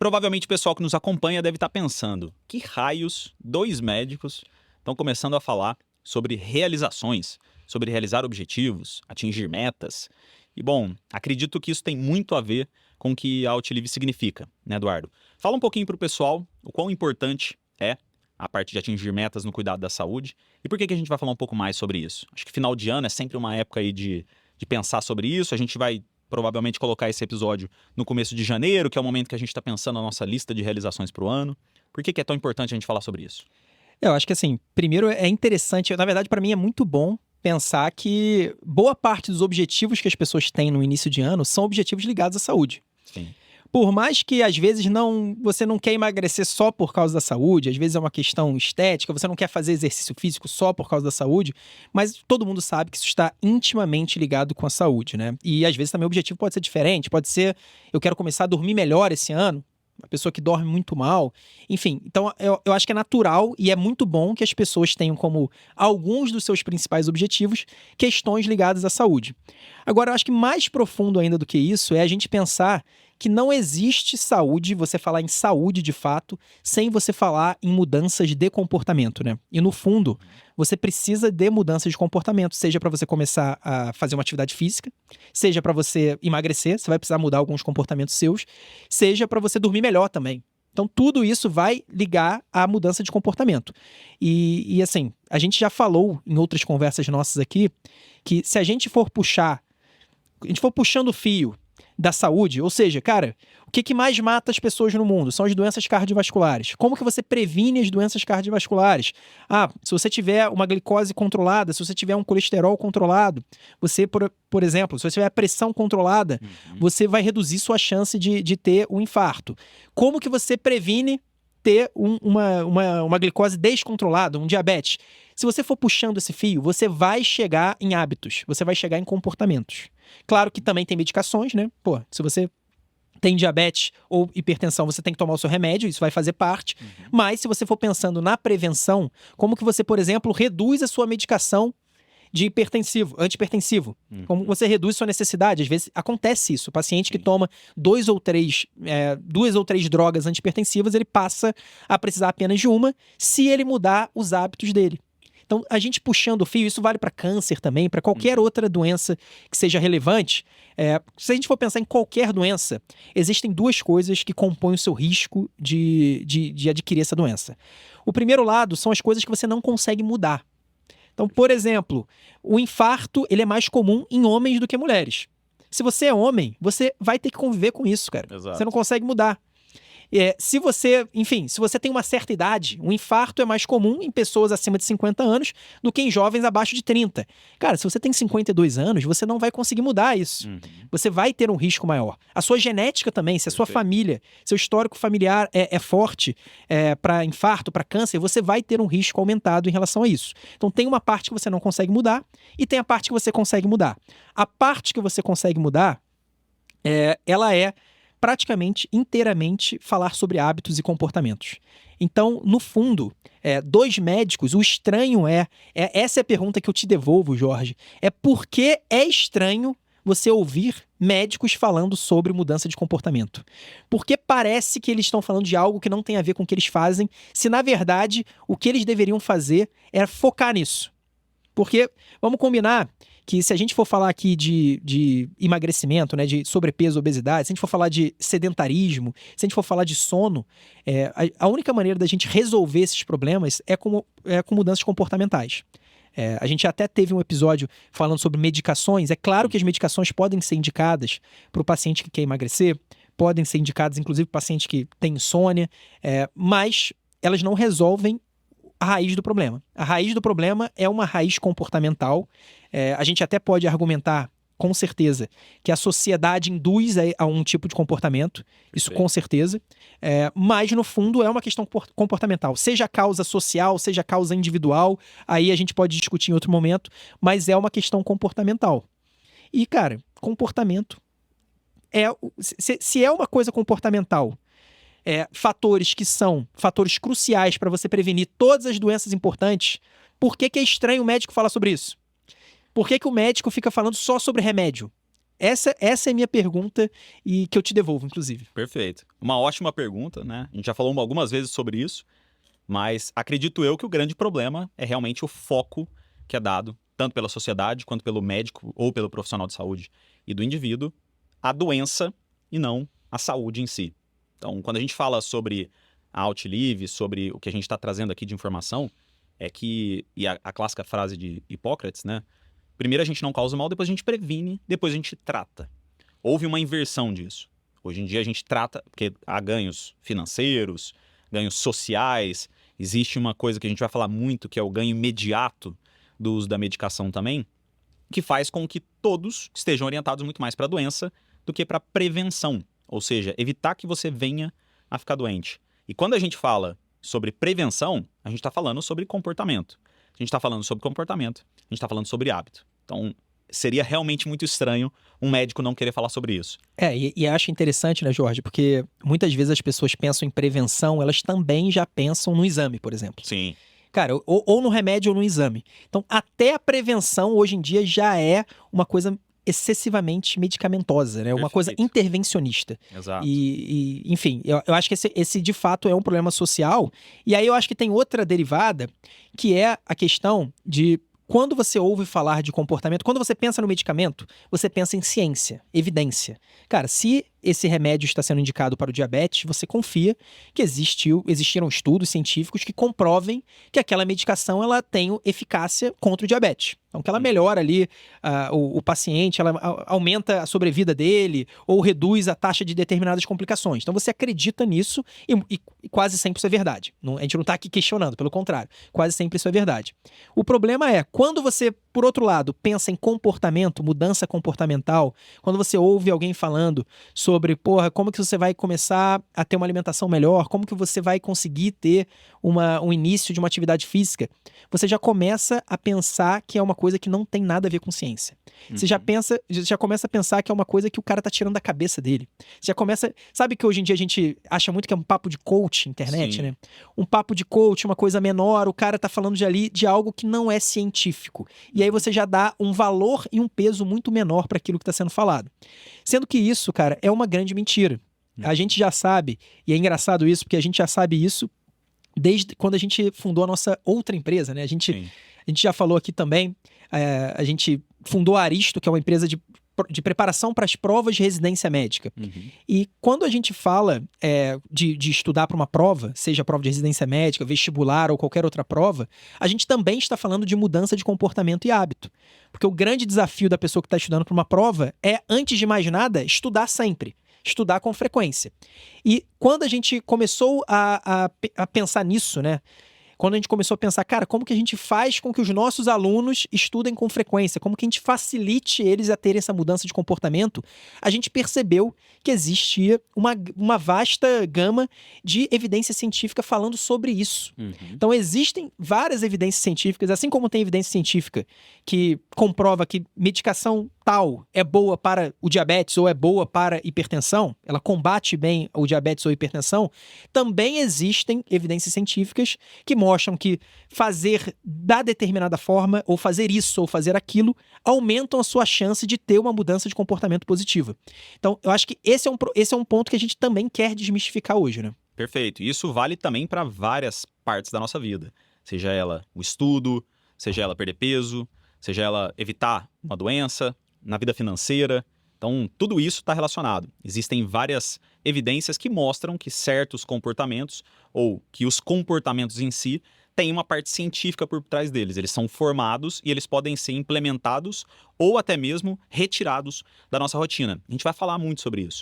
Provavelmente o pessoal que nos acompanha deve estar pensando: que raios dois médicos estão começando a falar sobre realizações, sobre realizar objetivos, atingir metas? E bom, acredito que isso tem muito a ver com o que a Outlive significa, né, Eduardo? Fala um pouquinho para o pessoal o quão importante é a parte de atingir metas no cuidado da saúde e por que que a gente vai falar um pouco mais sobre isso. Acho que final de ano é sempre uma época aí de pensar sobre isso. A gente vai provavelmente colocar esse episódio no começo de janeiro, que é o momento que a gente está pensando na nossa lista de realizações para o ano. Por que que é tão importante a gente falar sobre isso? Eu acho que assim, primeiro é interessante, na verdade para mim é muito bom pensar que boa parte dos objetivos que as pessoas têm no início de ano são objetivos ligados à saúde. Sim. Por mais que às vezes você não quer emagrecer só por causa da saúde, às vezes é uma questão estética, você não quer fazer exercício físico só por causa da saúde, mas todo mundo sabe que isso está intimamente ligado com a saúde, né? E às vezes também o objetivo pode ser diferente, pode ser eu quero começar a dormir melhor esse ano, uma pessoa que dorme muito mal, enfim. Então eu acho que é natural e é muito bom que as pessoas tenham como alguns dos seus principais objetivos questões ligadas à saúde. Agora, eu acho que mais profundo ainda do que isso é a gente pensar que não existe saúde, você falar em saúde de fato, sem você falar em mudanças de comportamento, né? E no fundo, você precisa de mudanças de comportamento, seja para você começar a fazer uma atividade física, seja para você emagrecer, você vai precisar mudar alguns comportamentos seus, seja para você dormir melhor também. Então, tudo isso vai ligar à mudança de comportamento. E assim, a gente já falou em outras conversas nossas aqui, que se a gente for puxando o fio da saúde, ou seja, cara, o que mais mata as pessoas no mundo? São as doenças cardiovasculares. Como que você previne as doenças cardiovasculares? Se você tiver uma glicose controlada, se você tiver um colesterol controlado, você, por exemplo, se você tiver a pressão controlada, você vai reduzir sua chance de ter um infarto. Como que você previne ter uma glicose descontrolada, um diabetes? Se você for puxando esse fio, você vai chegar em hábitos, você vai chegar em comportamentos. Claro que também tem medicações, né? Se você tem diabetes ou hipertensão, você tem que tomar o seu remédio, isso vai fazer parte. Mas se você for pensando na prevenção, como que você, por exemplo, reduz a sua medicação de antihipertensivo? Como você reduz sua necessidade? Às vezes acontece isso. O paciente que toma duas ou três drogas antihipertensivas, ele passa a precisar apenas de uma, se ele mudar os hábitos dele. Então, a gente puxando o fio, isso vale para câncer também, para qualquer outra doença que seja relevante. Se a gente for pensar em qualquer doença, existem duas coisas que compõem o seu risco de adquirir essa doença. O primeiro lado são as coisas que você não consegue mudar. Então, por exemplo, o infarto ele é mais comum em homens do que mulheres. Se você é homem, você vai ter que conviver com isso, cara. Exato. Você não consegue mudar. Se você tem uma certa idade, um infarto é mais comum em pessoas acima de 50 anos do que em jovens abaixo de 30. Cara, se você tem 52 anos, você não vai conseguir mudar isso. Você vai ter um risco maior. A sua genética também, se a sua família, seu histórico familiar é forte para infarto, para câncer, você vai ter um risco aumentado em relação a isso. Então tem uma parte que você não consegue mudar e tem a parte que você consegue mudar. A parte que você consegue mudar, ela é praticamente inteiramente falar sobre hábitos e comportamentos. Então, no fundo, dois médicos, o estranho essa é a pergunta que eu te devolvo, Jorge, por que é estranho você ouvir médicos falando sobre mudança de comportamento? Porque parece que eles estão falando de algo que não tem a ver com o que eles fazem, se na verdade o que eles deveriam fazer é focar nisso. Porque, vamos combinar que se a gente for falar aqui de emagrecimento, né, de sobrepeso, obesidade, se a gente for falar de sedentarismo, se a gente for falar de sono, a única maneira da gente resolver esses problemas é com mudanças comportamentais. A gente até teve um episódio falando sobre medicações. É claro que as medicações podem ser indicadas para o paciente que quer emagrecer, podem ser indicadas inclusive para o paciente que tem insônia, mas elas não resolvem a raiz do problema. A raiz do problema é uma raiz comportamental. A gente até pode argumentar, com certeza, que a sociedade induz a um tipo de comportamento. Isso com certeza. Mas, no fundo, é uma questão comportamental. Seja causa social, seja causa individual, aí a gente pode discutir em outro momento, mas é uma questão comportamental. E, cara, comportamento se é uma coisa comportamental, fatores que são fatores cruciais para você prevenir todas as doenças importantes, por que é estranho o médico falar sobre isso? Por que o médico fica falando só sobre remédio? essa é a minha pergunta e que eu te devolvo, inclusive. Perfeito. Uma ótima pergunta, né? A gente já falou algumas vezes sobre isso, mas acredito eu que o grande problema é realmente o foco que é dado, tanto pela sociedade quanto pelo médico ou pelo profissional de saúde e do indivíduo, à doença e não à saúde em si. Então, quando a gente fala sobre a Outlive, sobre o que a gente está trazendo aqui de informação, é que, e a clássica frase de Hipócrates, né? Primeiro a gente não causa mal, depois a gente previne, depois a gente trata. Houve uma inversão disso. Hoje em dia a gente trata, porque há ganhos financeiros, ganhos sociais, existe uma coisa que a gente vai falar muito, que é o ganho imediato do uso da medicação também, que faz com que todos estejam orientados muito mais para a doença do que para a prevenção, ou seja, evitar que você venha a ficar doente. E quando a gente fala sobre prevenção, a gente está falando sobre comportamento. A gente está falando sobre comportamento, a gente está falando sobre hábito. Então, seria realmente muito estranho um médico não querer falar sobre isso. E acho interessante, né, Jorge? Porque muitas vezes as pessoas pensam em prevenção, elas também já pensam no exame, por exemplo. Sim. Cara, ou no remédio ou no exame. Então, até a prevenção hoje em dia já é uma coisa excessivamente medicamentosa, né? Uma coisa Perfeito. intervencionista. Exato. Enfim, eu acho que esse de fato é um problema social. E aí eu acho que tem outra derivada, que é a questão de quando você ouve falar de comportamento, quando você pensa no medicamento, você pensa em ciência, evidência. Cara, se esse remédio está sendo indicado para o diabetes, você confia que existiram estudos científicos que comprovem que aquela medicação ela tem eficácia contra o diabetes. Então, que ela melhora ali o paciente, ela aumenta a sobrevida dele ou reduz a taxa de determinadas complicações. Então, você acredita nisso e quase sempre isso é verdade. A gente não está aqui questionando, pelo contrário. Quase sempre isso é verdade. O problema é, quando você, por outro lado, pensa em comportamento, mudança comportamental, quando você ouve alguém falando sobre, como que você vai começar a ter uma alimentação melhor, como que você vai conseguir ter um início de uma atividade física, você já começa a pensar que é uma coisa que não tem nada a ver com ciência. Você já começa a pensar que é uma coisa que o cara tá tirando da cabeça dele. Você já começa... Sabe que hoje em dia a gente acha muito que é um papo de coach na internet, Sim. né? Um papo de coach, uma coisa menor, o cara tá falando de algo que não é científico. E aí você já dá um valor e um peso muito menor para aquilo que está sendo falado. Sendo que isso, cara, é uma grande mentira. A gente já sabe, e é engraçado isso, porque a gente já sabe isso desde quando a gente fundou a nossa outra empresa, né? A gente já falou aqui também, a gente fundou a Aristo, que é uma empresa de preparação para as provas de residência médica. E quando a gente fala de estudar para uma prova, seja prova de residência médica, vestibular ou qualquer outra prova, a gente também está falando de mudança de comportamento e hábito. Porque o grande desafio da pessoa que está estudando para uma prova é, antes de mais nada, estudar sempre. Estudar com frequência. E quando a gente começou a pensar nisso, né? Quando a gente começou a pensar, cara, como que a gente faz com que os nossos alunos estudem com frequência? Como que a gente facilite eles a terem essa mudança de comportamento? A gente percebeu que existia uma vasta gama de evidência científica falando sobre isso. Então, existem várias evidências científicas, assim como tem evidência científica que comprova que medicação tal é boa para o diabetes ou é boa para a hipertensão, ela combate bem o diabetes ou a hipertensão, também existem evidências científicas que mostram que fazer da determinada forma, ou fazer isso ou fazer aquilo, aumentam a sua chance de ter uma mudança de comportamento positiva. Então, eu acho que esse é um ponto que a gente também quer desmistificar hoje, né? Perfeito. Isso vale também para várias partes da nossa vida. Seja ela o estudo, seja ela perder peso, seja ela evitar uma doença, na vida financeira. Então, tudo isso está relacionado. Existem várias evidências que mostram que certos comportamentos, ou que os comportamentos em si, têm uma parte científica por trás deles. Eles são formados e eles podem ser implementados ou até mesmo retirados da nossa rotina. A gente vai falar muito sobre isso.